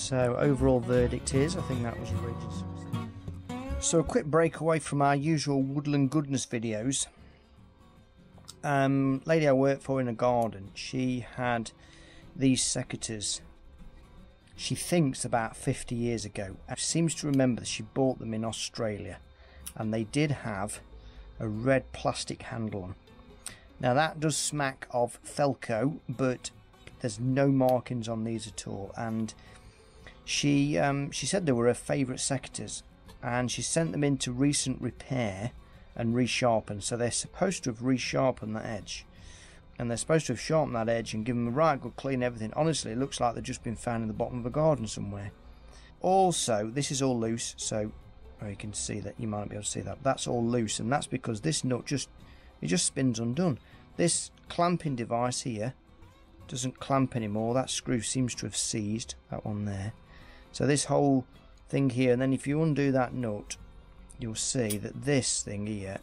So overall verdict is, I think that was a really success. So a quick break away from our usual Woodland Goodness videos. Lady I worked for in a garden, she had these secateurs, she thinks about 50 years ago. She seems to remember that she bought them in Australia, and they did have a red plastic handle on. Now that does smack of Felco, but there's no markings on these at all. And she said they were her favourite secateurs, and she sent them into recent repair and resharpened. So they're supposed to have resharpened that edge, and they're supposed to have sharpened that edge and given them a right good clean everything. Honestly, it looks like they've just been found in the bottom of a garden somewhere. Also, this is all loose, so you can see that. You might not be able to see that. That's all loose, and that's because this nut just spins undone. This clamping device here doesn't clamp anymore. That screw seems to have seized, that one there. So this whole thing here, and then if you undo that nut, you'll see that this thing here,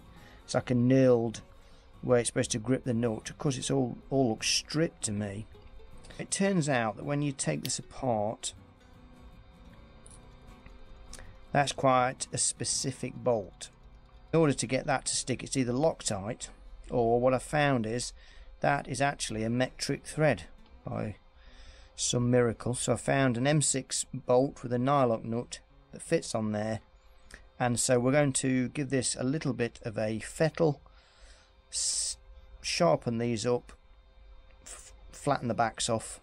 it's like a knurled where it's supposed to grip the nut. Of course, it's all looks stripped to me. It turns out that when you take this apart, that's quite a specific bolt. In order to get that to stick, it's either Loctite, or what I found is that is actually a metric thread by some miracle. So I found an M6 bolt with a nylock nut that fits on there, and so we're going to give this a little bit of a fettle, sharpen these up, flatten the backs off,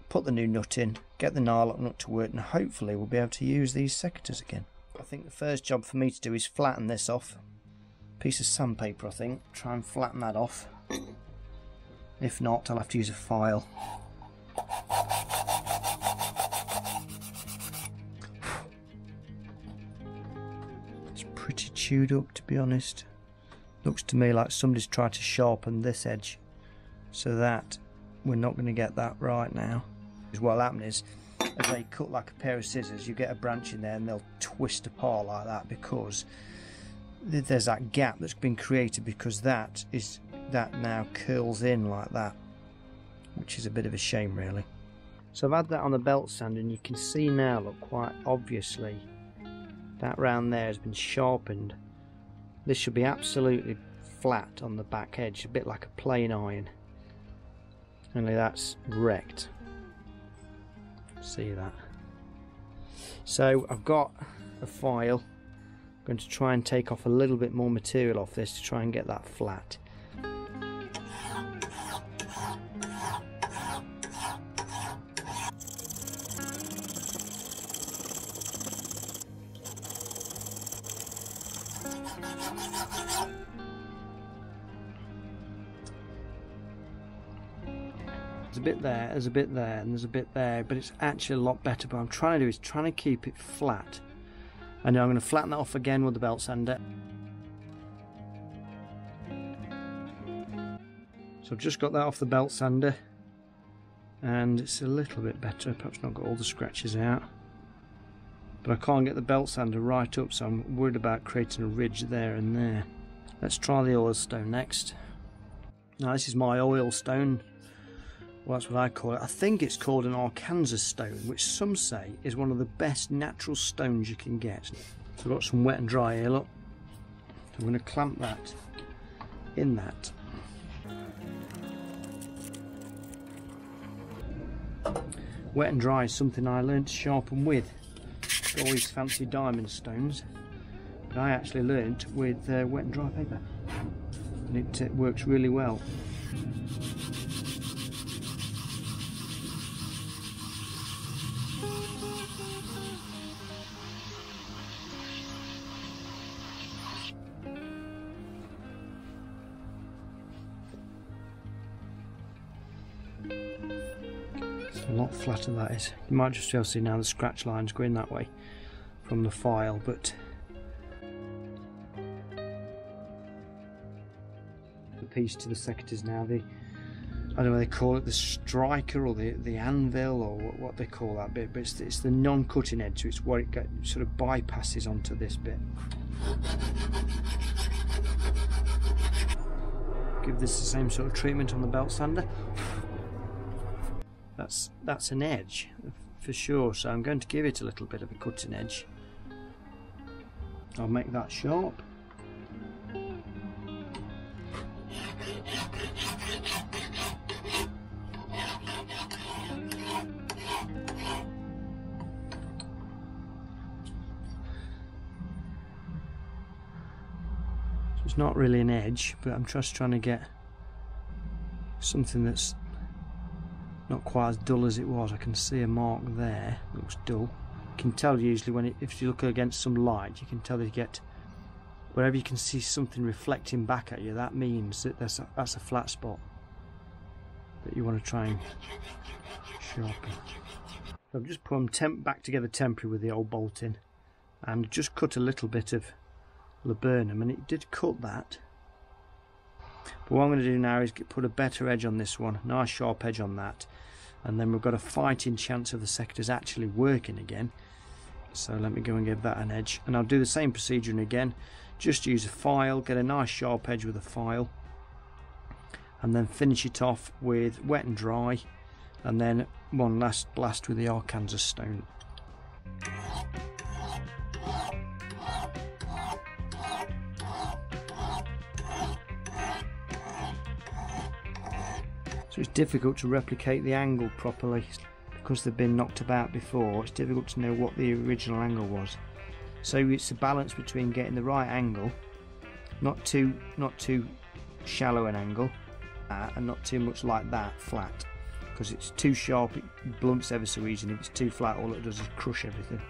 put the new nut in, get the nylock nut to work, and hopefully we'll be able to use these secateurs again. I think the first job for me to do is flatten this off. Piece of sandpaper, I think. Try and flatten that off. If not, I'll have to use a file. It's pretty chewed up, to be honest. Looks to me like somebody's tried to sharpen this edge, so that we're not going to get that right now. What'll happen is, as they cut like a pair of scissors, you get a branch in there and they'll twist apart like that, because there's that gap that's been created, because that now curls in like that, which is a bit of a shame really. So I've had that on the belt sander, and you can see now, look, quite obviously that round there has been sharpened. This should be absolutely flat on the back edge, a bit like a plain iron, only that's wrecked. See that? So I've got a file. I'm going to try and take off a little bit more material off this to try and get that flat. There's a bit there, there's a bit there, and there's a bit there, but it's actually a lot better. But what I'm trying to do is trying to keep it flat. And now I'm going to flatten that off again with the belt sander. So I've just got that off the belt sander, and it's a little bit better. Perhaps not got all the scratches out, but I can't get the belt sander right up, so I'm worried about creating a ridge there and there. Let's try the oil stone next. Now this is my oil stone. Well, that's what I call it. I think it's called an Arkansas stone, which some say is one of the best natural stones you can get. So I've got some wet and dry here, look. So I'm going to clamp that in that. Wet and dry is something I learned to sharpen with. All these fancy diamond stones, but I actually learned with wet and dry paper, and it works really well. A lot flatter that is. You might just be able to see now the scratch lines going that way from the file, but the piece to the secateurs now, I don't know what they call it, the striker or the anvil or what they call that bit, but it's the non-cutting edge, so it's what it sort of bypasses onto this bit. Give this the same sort of treatment on the belt sander. That's an edge, a for sure, so I'm going to give it a little bit of a cutting edge. I'll make that sharp. It's not really an edge, but I'm just trying to get something that's not quite as dull as it was. I can see a mark there, it looks dull. You can tell usually when if you look against some light, you can tell that you get, wherever you can see something reflecting back at you, that means that that's a flat spot that you want to try and sharpen. So I've just put them back together temporarily with the old bolt in, and just cut a little bit of laburnum, and it did cut that. But what I'm going to do now is put a better edge on this one, nice sharp edge on that, and then we've got a fighting chance of the secateurs actually working again. So let me go and give that an edge, and I'll do the same procedure again. Just use a file, get a nice sharp edge with a file, and then finish it off with wet and dry, and then one last blast with the Arkansas stone. So it's difficult to replicate the angle properly because they've been knocked about before. It's difficult to know what the original angle was. So it's a balance between getting the right angle, not too shallow an angle, and not too much like that flat. Because it's too sharp, it blunts ever so easily. If it's too flat, all it does is crush everything.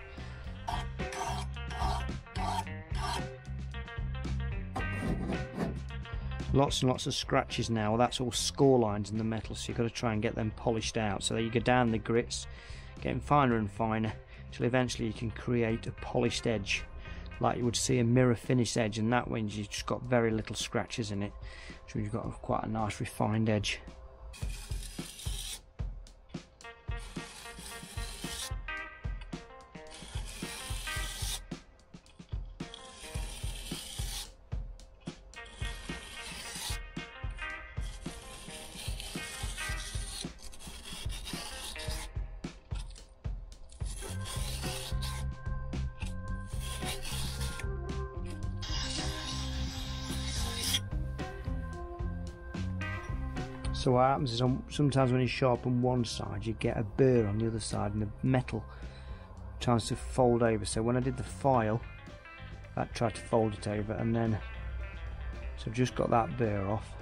Lots and lots of scratches now. Well, that's all score lines in the metal, so you've got to try and get them polished out. So you go down the grits, getting finer and finer, till eventually you can create a polished edge, like you would see a mirror finish edge, and that means you've just got very little scratches in it. So you've got quite a nice refined edge. So what happens is sometimes when you sharpen one side, you get a burr on the other side, and the metal tries to fold over. So when I did the file, that tried to fold it over, and then so I've just got that burr off.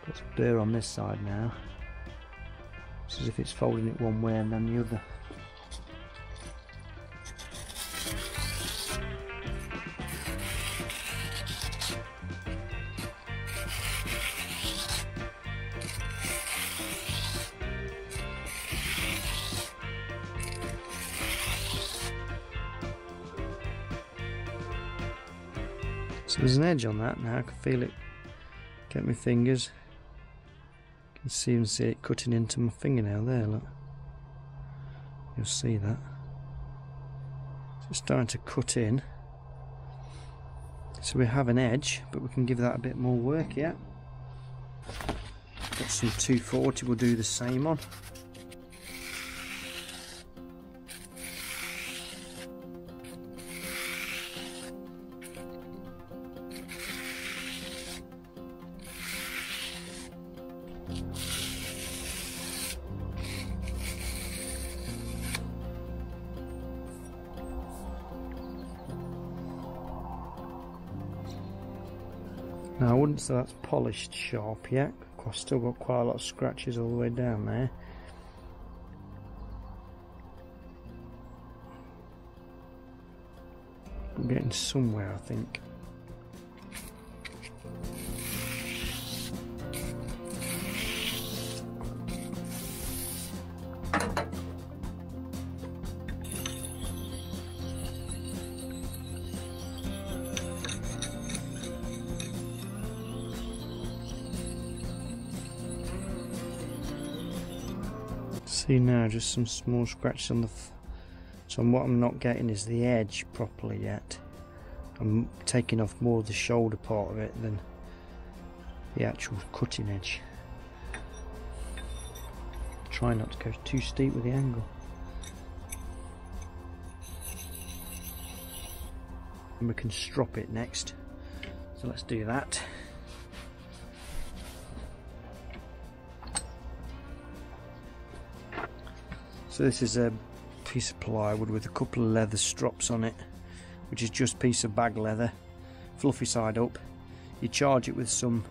Put a burr on this side now. It's as if it's folding it one way and then the other. So there's an edge on that now. I can feel it get my fingers. You can see it cutting into my fingernail there, look. You'll see that. So it's starting to cut in. So we have an edge, but we can give that a bit more work, yeah. Got some 240 we'll do the same on. Now I wouldn't say that's polished sharp yet. I've still got quite a lot of scratches all the way down there. I'm getting somewhere, I think. See now, just some small scratches on the so what I'm not getting is the edge properly yet. I'm taking off more of the shoulder part of it than the actual cutting edge. try not to go too steep with the angle. And we can strop it next, so let's do that. So this is a piece of plywood with a couple of leather strops on it, which is just a piece of bag leather, fluffy side up. You charge it with some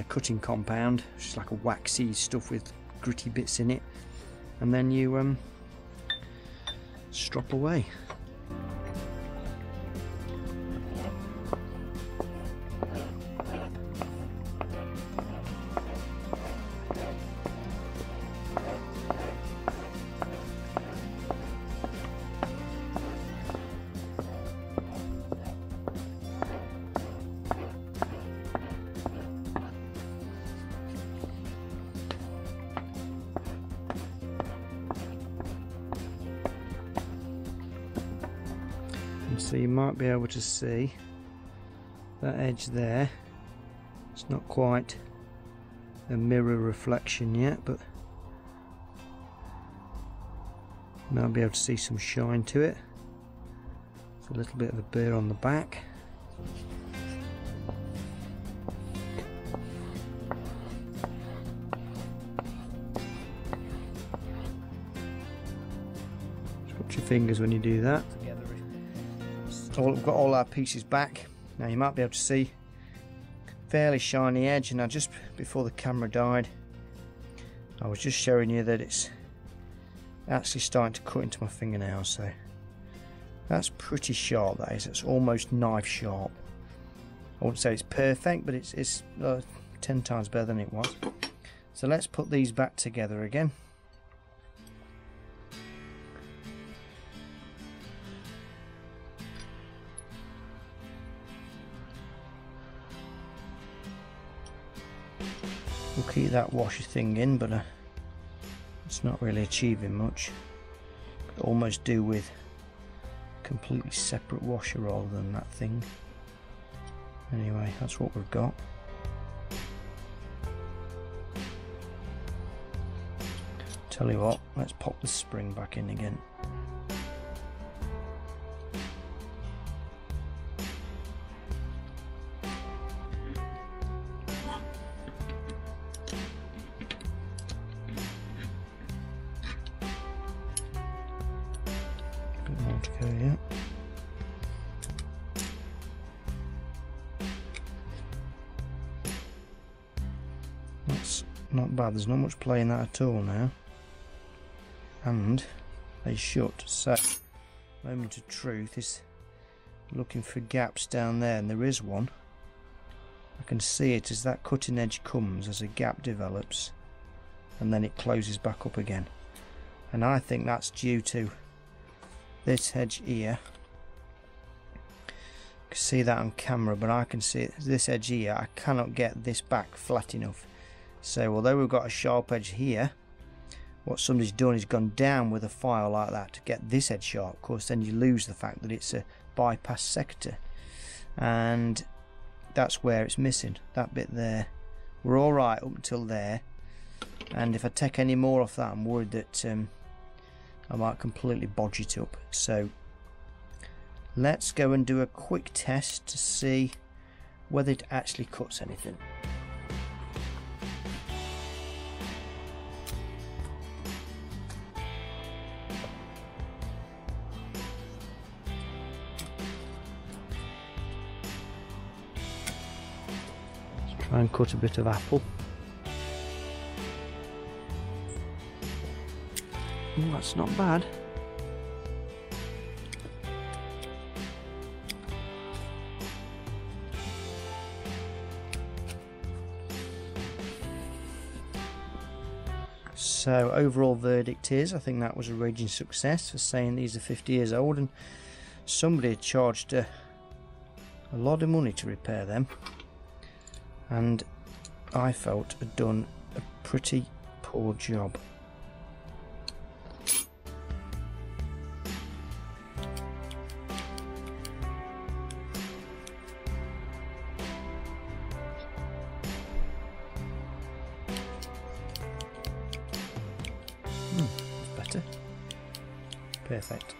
cutting compound, which is like a waxy stuff with gritty bits in it, and then you strop away. So you might be able to see that edge there. It's not quite a mirror reflection yet, but you might be able to see some shine to it. It's a little bit of a burr on the back. Just watch your fingers when you do that. So we've got all our pieces back. Now you might be able to see fairly shiny edge, and now just before the camera died I was just showing you that it's actually starting to cut into my fingernails, so that's pretty sharp. That is, it's almost knife sharp. I wouldn't say it's perfect, but it's 10 times better than it was. So let's put these back together again. We'll keep that washer thing in, but it's not really achieving much. Could almost do with a completely separate washer rather than that thing. Anyway, that's what we've got. Tell you what, let's pop the spring back in again. Yeah. That's not bad, there's not much play in that at all now. And they shut, so moment of truth is looking for gaps down there, and there is one. I can see it as that cutting edge comes, as a gap develops, and then it closes back up again. And I think that's due to this edge here. You can see that on camera, but I can see it, this edge here, I cannot get this back flat enough. So although we've got a sharp edge here, what somebody's done is gone down with a file like that to get this edge sharp. Of course, then you lose the fact that it's a bypass sector, and that's where it's missing, that bit there. We're all right up until there, and if I take any more off that, I'm worried that I might completely bodge it up. So let's go and do a quick test to see whether it actually cuts anything. Let's try and cut a bit of apple. Oh, that's not bad. So overall verdict is, I think that was a raging success for saying these are 50 years old, and somebody charged a lot of money to repair them, and I felt had done a pretty poor job. better? Perfect.